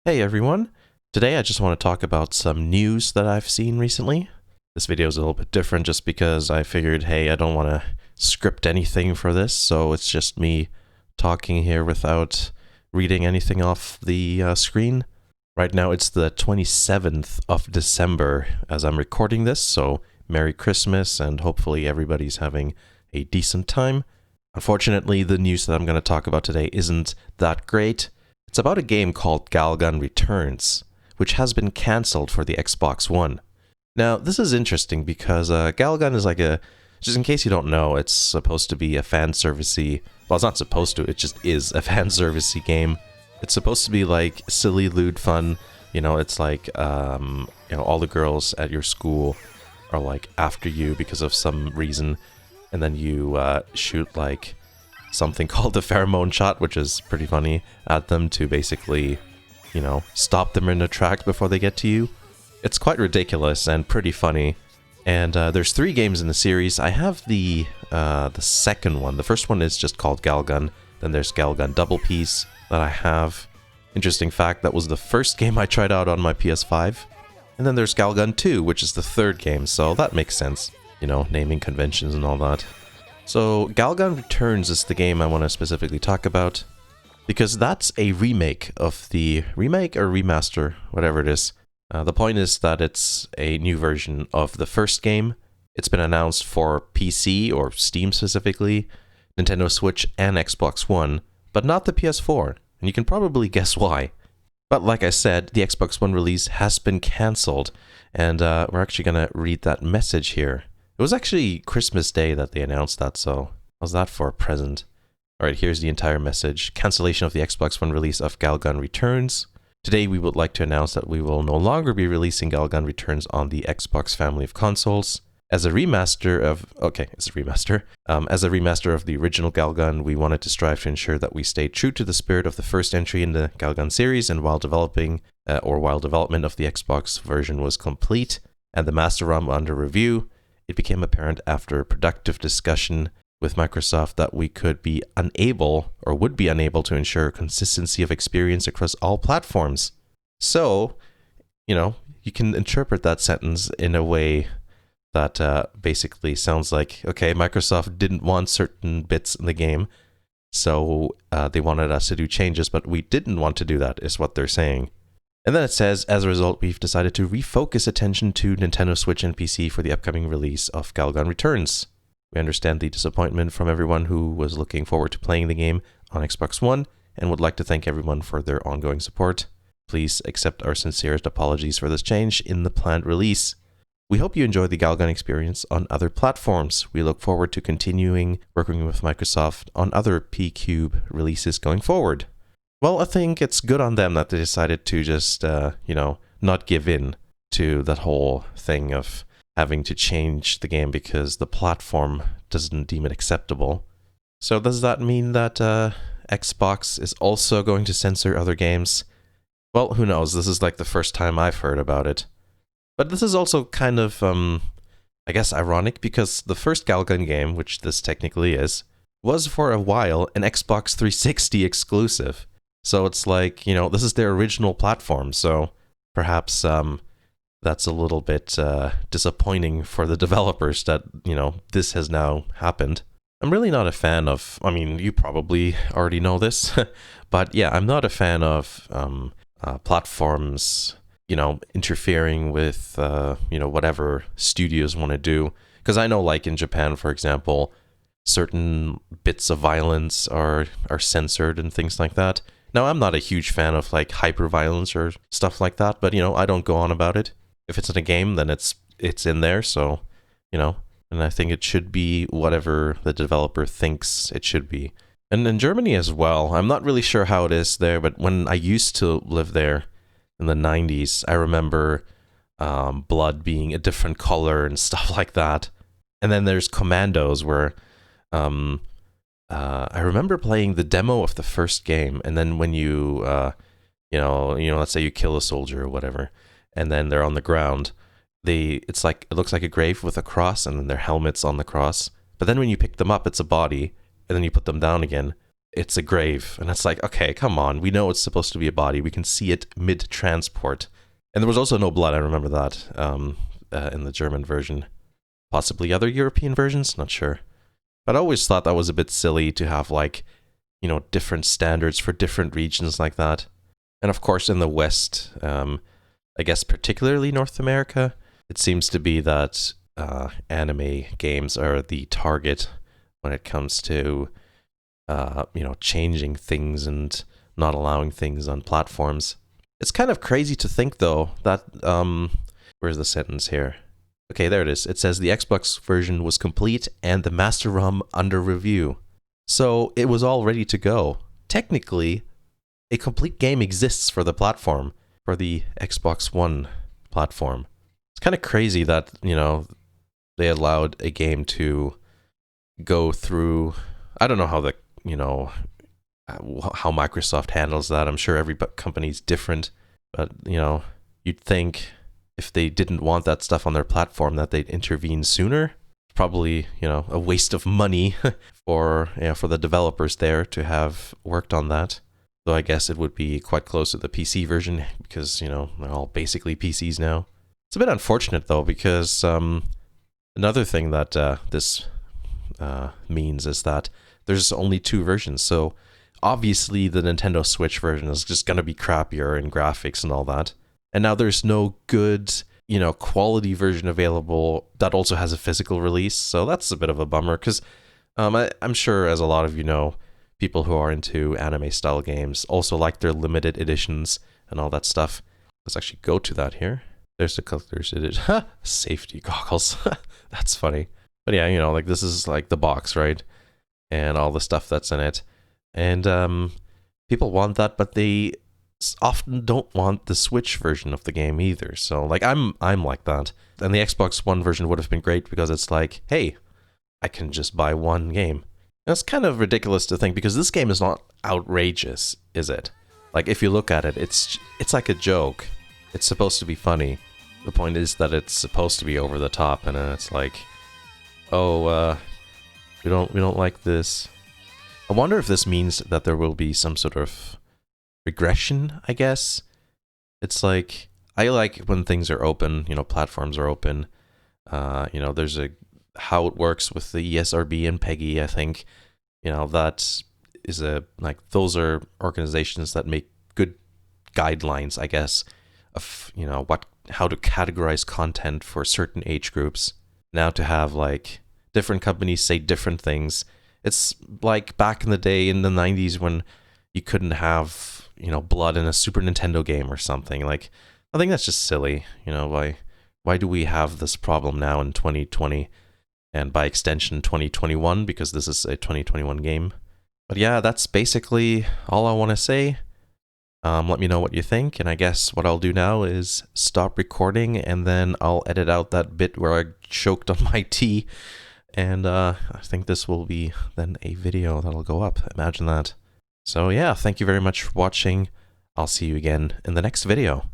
Hey everyone! Today I just want to talk about some news that I've seen recently. This video is a little bit different just because I figured, hey, I don't want to script anything for this, so it's just me talking here without reading anything off the screen. Right now it's the 27th of December as I'm recording this, so Merry Christmas and hopefully everybody's having a decent time. Unfortunately, the news that I'm going to talk about today isn't that great. It's about a game called GalGun Returns, which has been cancelled for the Xbox One. Now, this is interesting because GalGun is just in case you don't know, it's supposed to be a fan servicey, well, it's not supposed to, it just is a fan servicey game. It's supposed to be like silly, lewd fun, it's like, all the girls at your school are like after you because of some reason, and then you shoot like something called the pheromone shot, which is pretty funny, at them to basically, stop them in their tracks before they get to you. It's quite ridiculous and pretty funny. And there's 3 games in the series. I have the second one. The first one is just called GalGun. Then there's GalGun Double Piece that I have. Interesting fact, that was the first game I tried out on my PS5. And then there's GalGun 2, which is the 3rd game, so that makes sense. Naming conventions and all that. So, GalGun Returns is the game I want to specifically talk about, because that's a remake of the remake or remaster, whatever it is. The point is that it's a new version of the first game. It's been announced for PC, or Steam specifically, Nintendo Switch and Xbox One, but not the PS4, and you can probably guess why. But like I said, the Xbox One release has been cancelled, and we're actually going to read that message here. It was actually Christmas Day that they announced that, so how's that for a present? Alright, here's the entire message. Cancellation of the Xbox One release of GalGun Returns. Today we would like to announce that we will no longer be releasing GalGun Returns on the Xbox family of consoles. As a remaster of the original GalGun, we wanted to strive to ensure that we stayed true to the spirit of the first entry in the GalGun series, and while development of the Xbox version was complete and the master ROM under review, it became apparent after productive discussion with Microsoft that we would be unable to ensure consistency of experience across all platforms. So, you can interpret that sentence in a way that basically sounds like, okay, Microsoft didn't want certain bits in the game, so they wanted us to do changes, but we didn't want to do that, is what they're saying. And then it says, as a result, we've decided to refocus attention to Nintendo Switch and PC for the upcoming release of GalGun Returns. We understand the disappointment from everyone who was looking forward to playing the game on Xbox One and would like to thank everyone for their ongoing support. Please accept our sincerest apologies for this change in the planned release. We hope you enjoy the GalGun experience on other platforms. We look forward to continuing working with Microsoft on other P-Cube releases going forward. Well, I think it's good on them that they decided to just, not give in to that whole thing of having to change the game because the platform doesn't deem it acceptable. So does that mean that Xbox is also going to censor other games? Well, who knows? This is like the first time I've heard about it. But this is also kind of, ironic because the first GalGun game, which this technically is, was for a while an Xbox 360 exclusive. So it's like, this is their original platform, so perhaps that's a little bit disappointing for the developers that, this has now happened. I'm really not a fan of, you probably already know this, but yeah, I'm not a fan of platforms, interfering with, whatever studios want to do. Because I know, like in Japan, for example, certain bits of violence are censored and things like that. Now, I'm not a huge fan of like hyper-violence or stuff like that, but I don't go on about it. If it's in a game, then it's in there, so, and I think it should be whatever the developer thinks it should be. And in Germany as well, I'm not really sure how it is there, but when I used to live there in the 90s, I remember blood being a different color and stuff like that. And then there's Commandos where I remember playing the demo of the first game, and then when you, let's say you kill a soldier or whatever, and then they're on the ground, it looks like a grave with a cross, and then their helmet's on the cross. But then when you pick them up, it's a body, and then you put them down again. it's a grave. And it's like, okay, come on. We know it's supposed to be a body. We can see it mid-transport. And there was also no blood, I remember that, in the German version. Possibly other European versions, not sure. But I always thought that was a bit silly to have, like, you know, different standards for different regions like that. And of course, in the West, I guess particularly North America, it seems to be that anime games are the target when it comes to, you know, changing things and not allowing things on platforms. It's kind of crazy to think, though, that, where's the sentence here? Okay, there it is. It says the Xbox version was complete and the master ROM under review. So it was all ready to go. Technically, a complete game exists for the platform, for the Xbox One platform. It's kind of crazy that, you know, they allowed a game to go through. I don't know how the, you know, how Microsoft handles that. I'm sure every company's different, but, you know, you'd think if they didn't want that stuff on their platform that they'd intervene sooner. Probably, you know, a waste of money for, you know, for the developers there to have worked on that. Though I guess it would be quite close to the PC version because, you know, they're all basically PCs now. It's a bit unfortunate though, because another thing that this means is that there's only 2 versions. So obviously the Nintendo Switch version is just going to be crappier in graphics and all that. And now there's no good, you know, quality version available that also has a physical release. So that's a bit of a bummer because I'm sure, as a lot of you know, people who are into anime style games also like their limited editions and all that stuff. Let's actually go to that here. There's the collector's edition. Safety goggles. That's funny. But yeah, you know, like this is like the box, right? And all the stuff that's in it. And people want that, but they often don't want the Switch version of the game either. So like I'm like that. And the Xbox One version would have been great because it's like, hey, I can just buy one game. And it's kind of ridiculous to think because this game is not outrageous, is it? Like if you look at it, it's like a joke. It's supposed to be funny. The point is that it's supposed to be over the top, and then it's like, oh, we don't like this. I wonder if this means that there will be some sort of regression, I guess. It's like, I like when things are open, you know, platforms are open. You know, there's how it works with the ESRB and PEGI, I think. You know, that is those are organizations that make good guidelines, I guess, of, you know, how to categorize content for certain age groups. Now to have like different companies say different things. It's like back in the day in the 90s when you couldn't have, you know, blood in a Super Nintendo game or something. Like, I think that's just silly. You know, why do we have this problem now in 2020 and by extension 2021, because this is a 2021 game? But yeah, that's basically all I want to say. Let me know what you think, and I guess what I'll do now is stop recording, and then I'll edit out that bit where I choked on my tea, and I think this will be then a video that'll go up. Imagine that. So yeah, thank you very much for watching. I'll see you again in the next video.